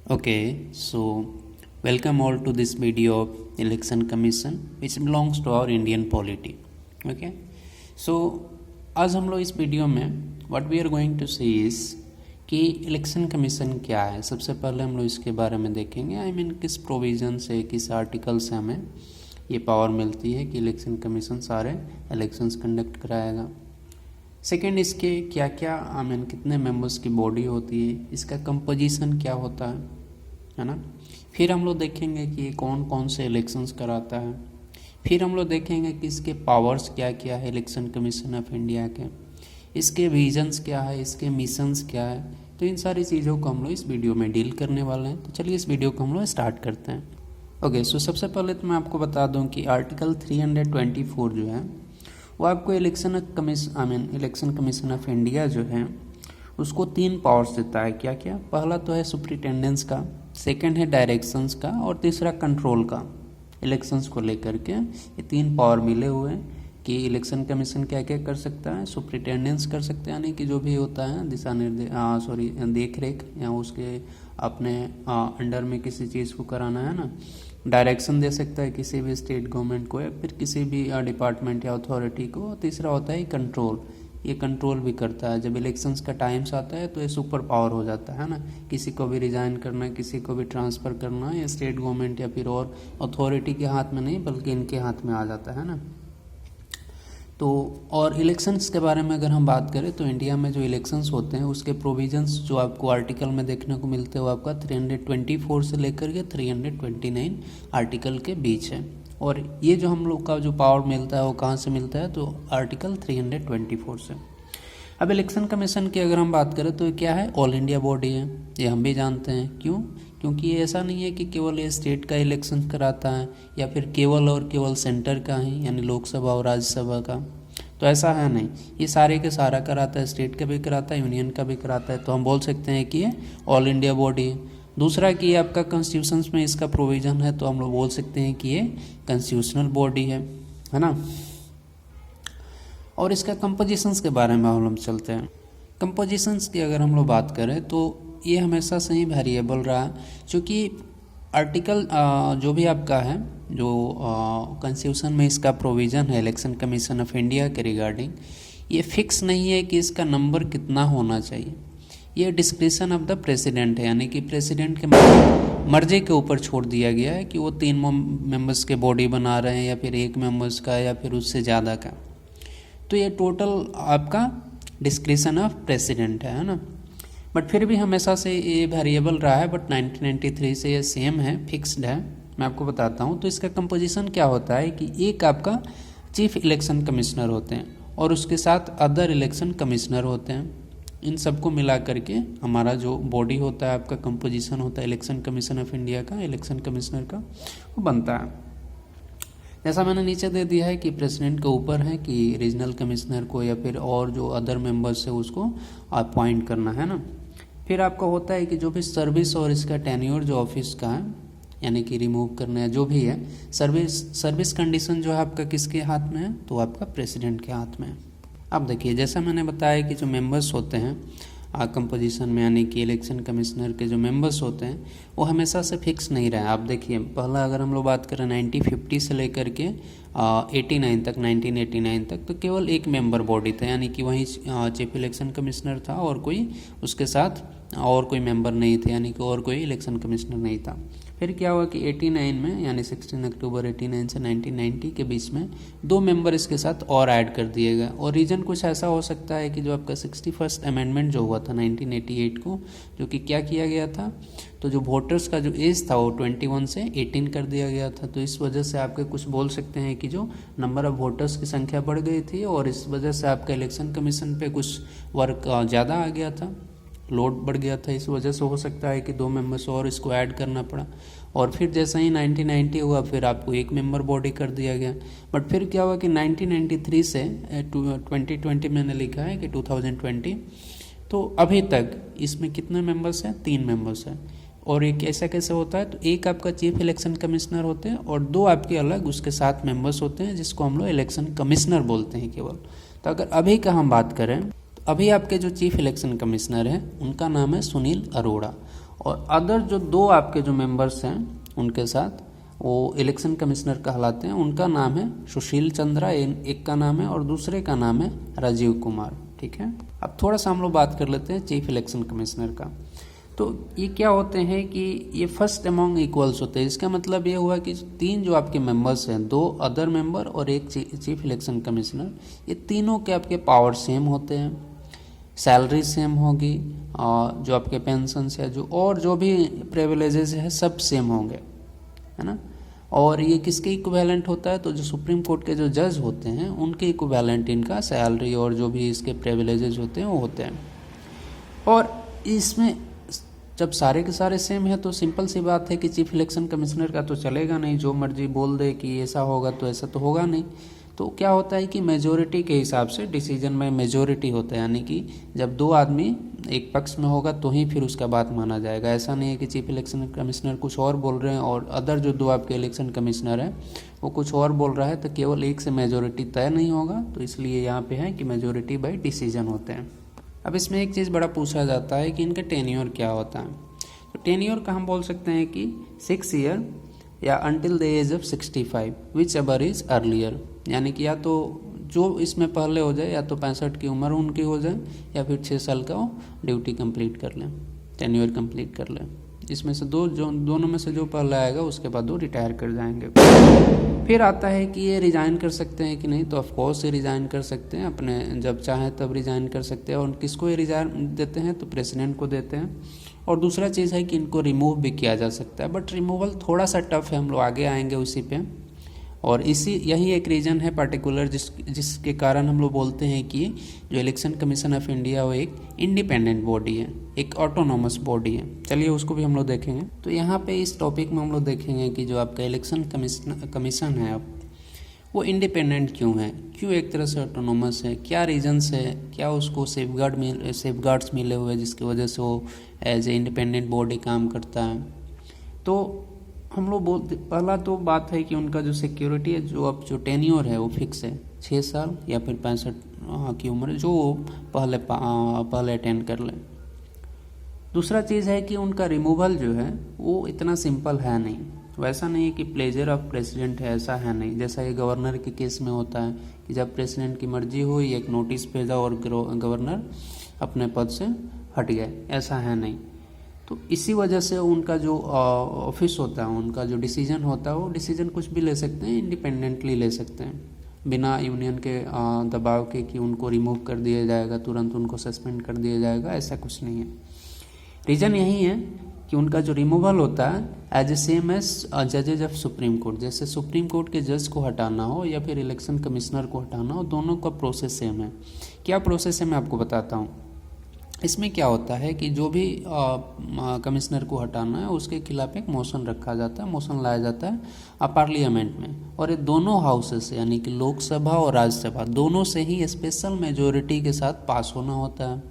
Okay, so welcome all to this video of Election Commission which belongs to our Indian polity. Okay, so आज हम लोग इस video में what we are going to see is कि election commission क्या है। सबसे पहले हम लोग इसके बारे में देखेंगे किस प्रोविज़न से, किस आर्टिकल से हमें ये पावर मिलती है कि इलेक्शन कमीशन सारे इलेक्शंस कंडक्ट कराएगा। सेकेंड, इसके क्या क्या कितने मेंबर्स की बॉडी होती है, इसका कंपोजिशन क्या होता है ना। फिर हम लोग देखेंगे कि कौन कौन से इलेक्शंस कराता है। फिर हम लोग देखेंगे कि इसके पावर्स क्या क्या है इलेक्शन कमीशन ऑफ इंडिया के, इसके विजन्स क्या है, इसके मिशंस क्या है। तो इन सारी चीज़ों को हम लोग इस वीडियो में डील करने वाले हैं। तो चलिए इस वीडियो को हम लोग स्टार्ट करते हैं। ओके, सो सबसे पहले तो मैं आपको बता दूं कि आर्टिकल 324 जो है वो आपको इलेक्शन कमीशन ऑफ इंडिया जो है उसको 3 पावर्स देता है। क्या क्या? पहला तो है सुप्रिटेंडेंस का, सेकंड है डायरेक्शंस का और तीसरा कंट्रोल का। इलेक्शंस को लेकर के ये 3 पावर मिले हुए हैं कि इलेक्शन कमीशन क्या क्या कर सकता है। सुप्रिटेंडेंस कर सकते हैं, यानी कि जो भी होता है दिशा निर्देश देख रेख या उसके अपने अंडर में किसी चीज़ को कराना है ना। डायरेक्शन दे सकता है किसी भी स्टेट गवर्नमेंट को या फिर किसी भी डिपार्टमेंट या अथॉरिटी को। तीसरा होता है कंट्रोल, ये कंट्रोल भी करता है। जब इलेक्शंस का टाइम्स आता है तो ये सुपर पावर हो जाता है ना। किसी को भी रिजाइन करना, किसी को भी ट्रांसफ़र करना, या स्टेट गवर्नमेंट या फिर और अथॉरिटी के हाथ में नहीं बल्कि इनके हाथ में आ जाता है ना। तो और इलेक्शंस के बारे में अगर हम बात करें तो इंडिया में जो इलेक्शंस होते हैं उसके प्रोविजंस जो आपको आर्टिकल में देखने को मिलते हैं वो आपका 324 से लेकर के 329 आर्टिकल के बीच है। और ये जो हम लोग का जो पावर मिलता है वो कहाँ से मिलता है, तो आर्टिकल 324 से। अब इलेक्शन कमीशन की अगर हम बात करें तो क्या है, ऑल इंडिया बॉडी है, ये हम भी जानते हैं। क्यों? क्योंकि ये ऐसा नहीं है कि केवल ये स्टेट का इलेक्शन कराता है या फिर केवल और केवल सेंटर का ही, यानी लोकसभा और राज्यसभा का। तो ऐसा है नहीं, ये सारे के सारा कराता है, स्टेट का भी कराता है, यूनियन का भी कराता है। तो हम बोल सकते हैं कि ये ऑल इंडिया बॉडी है। दूसरा कि ये आपका कॉन्स्टिट्यूशन में इसका प्रोविज़न है, तो हम लोग बोल सकते हैं कि ये कॉन्स्टिट्यूशनल बॉडी है ना। और इसका कंपोजिशंस के बारे में हम चलते हैं। कंपोजिशंस की अगर हम लोग बात करें तो ये हमेशा से ही वेरिएबल रहा है, क्योंकि आर्टिकल जो भी आपका है, जो कॉन्स्टिट्यूशन में इसका प्रोविज़न है इलेक्शन कमीशन ऑफ इंडिया के रिगार्डिंग, ये फिक्स नहीं है कि इसका नंबर कितना होना चाहिए। ये डिस्क्रिप्शन ऑफ द प्रेसिडेंट है, यानी कि प्रेसिडेंट के मर्जी के ऊपर छोड़ दिया गया है कि वो 3 मेंबर्स के बॉडी बना रहे हैं या फिर 1 मेंबर्स का या फिर उससे ज़्यादा का। तो ये टोटल आपका डिस्क्रिप्शन ऑफ प्रेसिडेंट है ना। बट फिर भी हमेशा से ये वेरिएबल रहा है, बट 1993 से ये सेम है, फिक्स्ड है। मैं आपको बताता हूँ। तो इसका कंपोजिशन क्या होता है कि एक आपका चीफ इलेक्शन कमिश्नर होते हैं और उसके साथ अदर इलेक्शन कमिश्नर होते हैं। इन सबको मिला करके हमारा जो बॉडी होता है, आपका कंपोजिशन होता है इलेक्शन कमीशन ऑफ इंडिया का, इलेक्शन कमिश्नर का, वो बनता है। जैसा मैंने नीचे दे दिया है कि प्रेसिडेंट के ऊपर है कि रीजनल कमिश्नर को या फिर और जो अदर मेंबर्स है उसको अपॉइंट करना है ना। फिर आपका होता है कि जो भी सर्विस और इसका टेन्योर जो ऑफिस का है, यानी कि रिमूव करना है जो भी है, सर्विस कंडीशन जो है आपका किसके हाथ में है, तो आपका प्रेसिडेंट के हाथ में है। अब देखिए, जैसा मैंने बताया कि जो मेंबर्स होते हैं कंपोजिशन में, यानी कि इलेक्शन कमिश्नर के जो मेंबर्स होते हैं वो हमेशा से फिक्स नहीं रहे। आप देखिए, पहला अगर हम लोग बात करें 1950 से लेकर के 1989 तक तो केवल 1 मेंबर बॉडी था, यानी कि वही चीफ इलेक्शन कमिश्नर था और कोई उसके साथ और कोई मेंबर नहीं थे, यानी कि और कोई इलेक्शन कमिश्नर नहीं था। फिर क्या हुआ कि 89 में, यानी 16 अक्टूबर 89 से 1990 के बीच में 2 मेंबर इसके साथ और ऐड कर दिए गए। और रीज़न कुछ ऐसा हो सकता है कि जो आपका 61st अमेंडमेंट जो हुआ था 1988 को, जो कि क्या किया गया था, तो जो वोटर्स का जो एज था वो 21 से 18 कर दिया गया था। तो इस वजह से आपके कुछ बोल सकते हैं कि जो नंबर ऑफ वोटर्स की संख्या बढ़ गई थी और इस वजह से आपका इलेक्शन कमीशन पे कुछ वर्क ज़्यादा आ गया था, लोड बढ़ गया था। इस वजह से हो सकता है कि 2 मेंबर्स और इसको ऐड करना पड़ा। और फिर जैसा ही 1990 हुआ फिर आपको 1 मेंबर बॉडी कर दिया गया। बट फिर क्या हुआ कि 1993 से 2020 मैंने लिखा है कि 2020, तो अभी तक इसमें कितने मेंबर्स हैं, 3 मेंबर्स हैं। और एक ऐसा कैसे होता है, तो एक आपका चीफ इलेक्शन कमिश्नर होते हैं और 2 आपके अलग उसके साथ मेंबर्स होते हैं, जिसको हम लोग इलेक्शन कमिश्नर बोलते हैं केवल। तो अगर अभी का हम बात करें, तो अभी आपके जो चीफ इलेक्शन कमिश्नर हैं उनका नाम है सुनील अरोड़ा। और अदर जो 2 आपके जो मेंबर्स हैं उनके साथ वो इलेक्शन कमिश्नर कहलाते हैं। उनका नाम है सुशील चंद्रा, एक का नाम है, और दूसरे का नाम है राजीव कुमार। ठीक है, अब थोड़ा सा हम लोग बात कर लेते हैं चीफ इलेक्शन कमिश्नर का। तो ये क्या होते हैं कि ये फर्स्ट अमॉन्ग इक्वल्स होते हैं। इसका मतलब ये हुआ कि 3 जो आपके मेंबर्स हैं, 2 अदर मेंबर और एक चीफ इलेक्शन कमिश्नर, ये तीनों के आपके पावर सेम होते हैं, सैलरी सेम होगी, और जो आपके पेंशन है जो और जो भी प्रिविलेजेस है सब सेम होंगे, है ना। और ये किसके इक्विवेलेंट होता है, तो जो सुप्रीम कोर्ट के जो जज होते हैं उनके इक्विवेलेंट इनका सैलरी और जो भी इसके प्रिविलेजेस होते हैं वो होते हैं। और इसमें जब सारे के सारे सेम है तो सिंपल सी बात है कि चीफ इलेक्शन कमिश्नर का तो चलेगा नहीं, जो मर्जी बोल दे कि ऐसा होगा तो ऐसा तो होगा नहीं। तो क्या होता है कि मेजोरिटी के हिसाब से डिसीजन में मेजोरिटी होता है, यानी कि जब 2 आदमी एक पक्ष में होगा तो ही फिर उसका बात माना जाएगा। ऐसा नहीं है कि चीफ इलेक्शन कमिश्नर कुछ और बोल रहे हैं और अदर जो 2 आपके इलेक्शन कमिश्नर हैं वो कुछ और बोल रहा है, तो केवल एक से मेजोरिटी तय नहीं होगा। तो इसलिए यहाँ पे है कि मेजोरिटी बाई डिसीजन होते हैं। अब इसमें एक चीज़ बड़ा पूछा जाता है कि इनका टेन्योर क्या होता है। तो टेन्योर का हम बोल सकते हैं कि 6 ईयर या until the age of 65 whichever is earlier, यानी कि या तो जो इसमें पहले हो जाए, या तो 65 की उम्र उनकी हो जाए, या फिर 6 साल का वो ड्यूटी कंप्लीट कर लें, टेन्योर कंप्लीट कर लें। इसमें से दोनों में से जो पहले आएगा उसके बाद वो रिटायर कर जाएंगे। फिर आता है कि ये रिज़ाइन कर सकते हैं कि नहीं, तो ऑफकोर्स ये रिज़ाइन कर सकते हैं, अपने जब चाहें तब रिज़ाइन कर सकते हैं। और किसको ये रिज़ाइन देते हैं, तो प्रेसिडेंट को देते हैं। और दूसरा चीज़ है कि इनको रिमूव भी किया जा सकता है, बट रिमूवल थोड़ा सा टफ है, हम लोग आगे आएंगे उसी पे। और यही एक रीज़न है पर्टिकुलर जिसके कारण हम लोग बोलते हैं कि जो इलेक्शन कमीशन ऑफ इंडिया वो एक इंडिपेंडेंट बॉडी है, एक ऑटोनोमस बॉडी है। चलिए उसको भी हम लोग देखेंगे। तो यहाँ पे इस टॉपिक में हम लोग देखेंगे कि जो आपका इलेक्शन कमीशन है अब वो इंडिपेंडेंट क्यों है, क्यों एक तरह से ऑटोनोमस है, क्या रीजन्स है, क्या उसको सेफगार्ड्स मिले हुए जिसकी वजह से वो एज ए इंडिपेंडेंट बॉडी काम करता है। तो हम लोग पहला तो बात है कि उनका जो सिक्योरिटी है, जो अब जो टेन्योर है वो फिक्स है, 6 साल या फिर 65 की उम्र, जो पहले अटेंड कर लें। दूसरा चीज़ है कि उनका रिमूवल जो है वो इतना सिंपल है नहीं, वैसा नहीं है कि प्लेजर ऑफ प्रेसिडेंट है, ऐसा है नहीं। जैसा ये गवर्नर के केस में होता है कि जब प्रेसिडेंट की मर्जी हुई एक नोटिस भेजा और गवर्नर अपने पद से हट गए, ऐसा है नहीं। तो इसी वजह से उनका जो ऑफिस होता है, उनका जो डिसीजन होता है, वो डिसीजन कुछ भी ले सकते हैं, इंडिपेंडेंटली ले सकते हैं, बिना यूनियन के दबाव के कि उनको रिमूव कर दिया जाएगा, तुरंत उनको सस्पेंड कर दिया जाएगा, ऐसा कुछ नहीं है। रीज़न यही है कि उनका जो रिमूवल होता है एज ए सेम एज जजेज ऑफ सुप्रीम कोर्ट, जैसे सुप्रीम कोर्ट के जज को हटाना हो या फिर इलेक्शन कमिश्नर को हटाना हो, दोनों का प्रोसेस सेम है। क्या प्रोसेस है मैं आपको बताता हूँ। इसमें क्या होता है कि जो भी कमिश्नर को हटाना है उसके खिलाफ एक मोशन रखा जाता है, मोशन लाया जाता है पार्लियामेंट में, और ये दोनों हाउसेस यानी कि लोकसभा और राज्यसभा दोनों से ही स्पेशल मेजोरिटी के साथ पास होना होता है।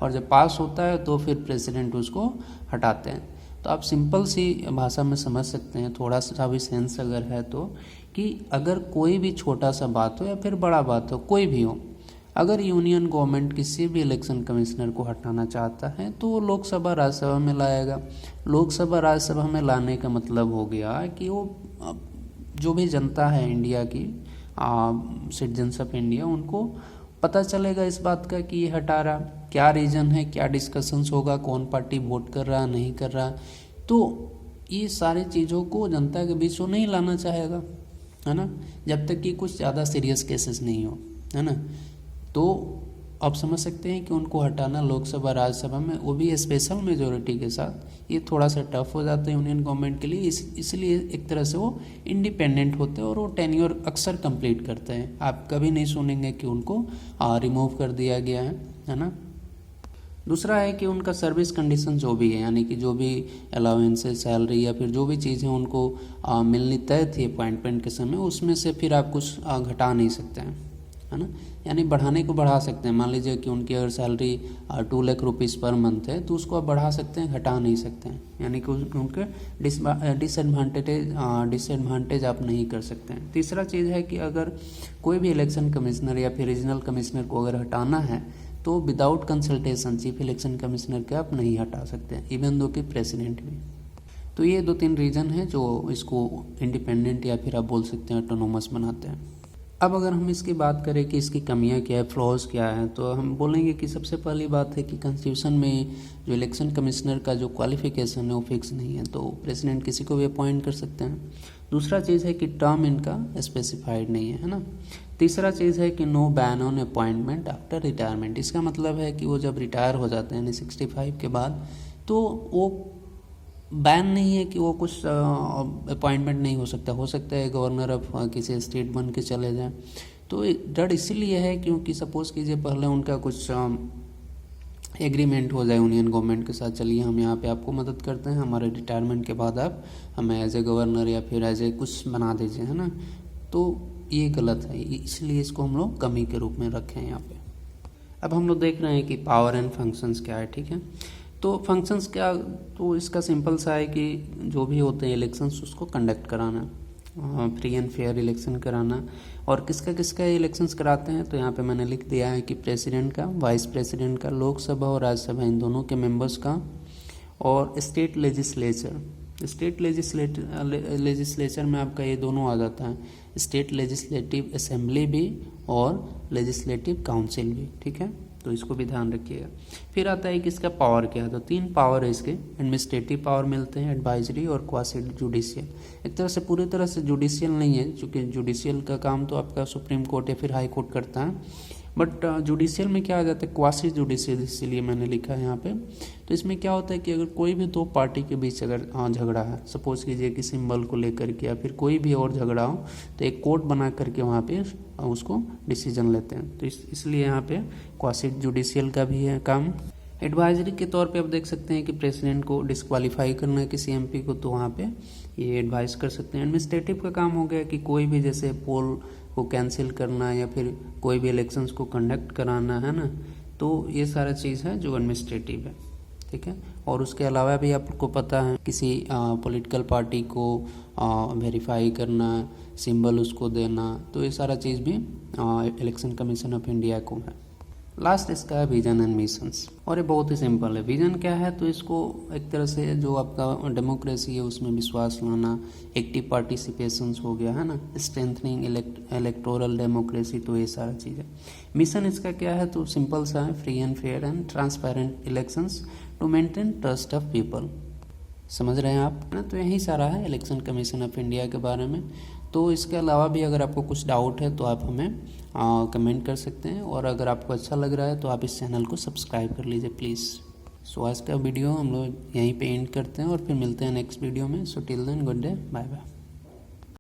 और जब पास होता है तो फिर प्रेसिडेंट उसको हटाते हैं। तो आप सिंपल सी भाषा में समझ सकते हैं, थोड़ा सा भी सेंस अगर है तो, कि अगर कोई भी छोटा सा बात हो या फिर बड़ा बात हो, कोई भी हो, अगर यूनियन गवर्नमेंट किसी भी इलेक्शन कमिश्नर को हटाना चाहता है तो वो लोकसभा राज्यसभा में लाएगा। लोकसभा राज्यसभा में लाने का मतलब हो गया कि वो जो भी जनता है इंडिया की, सिटीजन्स ऑफ इंडिया, उनको पता चलेगा इस बात का कि ये हटा रहा, क्या रीज़न है, क्या डिस्कशंस होगा, कौन पार्टी वोट कर रहा नहीं कर रहा। तो ये सारी चीज़ों को जनता के बीच वो नहीं लाना चाहेगा, है ना, जब तक कि कुछ ज़्यादा सीरियस केसेस नहीं हो, है ना। तो आप समझ सकते हैं कि उनको हटाना लोकसभा राज्यसभा में, वो भी स्पेशल मेजोरिटी के साथ, ये थोड़ा सा टफ हो जाता है यूनियन गवर्नमेंट के लिए। इसलिए एक तरह से वो इंडिपेंडेंट होते हैं और वो टेन्योर अक्सर कंप्लीट करते हैं। आप कभी नहीं सुनेंगे कि उनको रिमूव कर दिया गया है ना। दूसरा है कि उनका सर्विस कंडीशन जो भी है, यानी कि जो भी अलाउंसेस, सैलरी या फिर जो भी चीज़ें उनको मिलनी तय थी अपॉइंटमेंट के समय, उसमें से फिर आप कुछ घटा नहीं सकते हैं, है ना। यानी बढ़ाने को बढ़ा सकते हैं। मान लीजिए कि उनकी अगर salary 2 lakh rupees per month है तो उसको आप बढ़ा सकते हैं, घटा नहीं सकते हैं। यानी कि उनके डिसएडवांटेज आप नहीं कर सकते हैं। तीसरा चीज़ है कि अगर कोई भी इलेक्शन कमिश्नर या फिर रीजनल कमिश्नर को अगर हटाना है तो without consultation chief election commissioner के आप नहीं हटा सकते, इवन दो कि प्रेसिडेंट भी। तो ये 2-3 रीज़न है जो इसको इंडिपेंडेंट या फिर आप बोल सकते हैं ऑटोनोमस बनाते हैं। अब अगर हम इसकी बात करें कि इसकी कमियां क्या है, फ्लॉज क्या है, तो हम बोलेंगे कि सबसे पहली बात है कि कॉन्स्टिट्यूशन में जो इलेक्शन कमिश्नर का जो क्वालिफिकेशन है वो फिक्स नहीं है, तो प्रेसिडेंट किसी को भी अपॉइंट कर सकते हैं। दूसरा चीज़ है कि टर्म इनका स्पेसिफाइड नहीं है ना। तीसरा चीज़ है कि no ban on appointment after retirement. इसका मतलब है कि वो जब रिटायर हो जाते हैं यानी 65 के बाद, तो वो बैन नहीं है कि वो कुछ अपॉइंटमेंट नहीं हो सकता है गवर्नर ऑफ किसी स्टेट बन के चले जाएं। तो डर इसीलिए है क्योंकि सपोज़ कीजिए पहले उनका कुछ एग्रीमेंट हो जाए यूनियन गवर्नमेंट के साथ, चलिए हम यहाँ पे आपको मदद करते हैं, हमारे रिटायरमेंट के बाद आप हमें एज ए गवर्नर या फिर एज ए कुछ बना दीजिए, है ना। तो ये गलत है, इसलिए इसको हम लोग कमी के रूप में रखें यहाँ पे। अब हम लोग देख रहे हैं कि पावर एंड फंक्शंस क्या है, ठीक है। तो फंक्शंस क्या, तो इसका सिंपल सा है कि जो भी होते हैं इलेक्शंस उसको कंडक्ट कराना, फ्री एंड फेयर इलेक्शन कराना। और किसका किसका इलेक्शंस कराते हैं, तो यहाँ पे मैंने लिख दिया है कि प्रेसिडेंट का, वाइस प्रेसिडेंट का, लोकसभा और राज्यसभा इन दोनों के मेंबर्स का, और स्टेट लेजिस्लेचर। स्टेट लेजिस्लेचर में आपका ये दोनों आ जाता है, स्टेट लेजिस्लेटिव असेंबली भी और लेजिस्लेटिव काउंसिल भी, ठीक है। तो इसको भी ध्यान रखिएगा। फिर आता है कि इसका पावर क्या है, तो 3 पावर है इसके। एडमिनिस्ट्रेटिव पावर मिलते हैं, एडवाइजरी और क्वासी जुडिशियल। एक तरह से पूरी तरह से जुडिशियल नहीं है, क्योंकि जुडिशियल का काम तो आपका सुप्रीम कोर्ट या फिर हाई कोर्ट करता है, बट जुडिशियल में क्या आ जाता है, क्वासी जुडिशियल, इसीलिए मैंने लिखा है यहाँ पे। तो इसमें क्या होता है कि अगर कोई भी 2 पार्टी के बीच अगर झगड़ा है, सपोज कीजिए कि सिंबल को लेकर के या फिर कोई भी और झगड़ा हो, तो एक कोर्ट बना करके वहाँ पे उसको डिसीजन लेते हैं। तो इसलिए यहाँ पे क्वासी जुडिशियल का भी है काम। एडवाइजरी के तौर पे आप देख सकते हैं कि प्रेसिडेंट को डिस्क्वालीफाई करना है किसी एमपी को, तो वहाँ पे ये एडवाइस कर सकते हैं। एडमिनिस्ट्रेटिव का काम हो गया कि कोई भी जैसे पोल को कैंसिल करना या फिर कोई भी इलेक्शंस को कंडक्ट कराना, है ना। तो ये सारा चीज़ है जो एडमिनिस्ट्रेटिव है, ठीक है। और उसके अलावा भी आपको पता है किसी पॉलिटिकल पार्टी को वेरीफाई करना, सिंबल उसको देना, तो ये सारा चीज़ भी इलेक्शन कमीशन ऑफ इंडिया को है। लास्ट इसका है विजन एंड मिशंस, और ये बहुत ही सिंपल है। विजन क्या है, तो इसको एक तरह से जो आपका डेमोक्रेसी है उसमें विश्वास लाना, एक्टिव पार्टिसिपेशंस हो गया, है ना, स्ट्रेंथनिंग इलेक्टोरल डेमोक्रेसी, तो ये सारा चीज़ है। मिशन इसका क्या है, तो सिंपल सा है, free and fair and transparent elections to maintain trust of people. समझ रहे हैं आप ना। तो यही सारा है इलेक्शन कमीशन ऑफ इंडिया के बारे में। तो इसके अलावा भी अगर आपको कुछ डाउट है तो आप हमें कमेंट कर सकते हैं, और अगर आपको अच्छा लग रहा है तो आप इस चैनल को सब्सक्राइब कर लीजिए प्लीज़। सो आज का वीडियो हम लोग यहीं पे एंड करते हैं और फिर मिलते हैं नेक्स्ट वीडियो में। So till then good day, bye bye.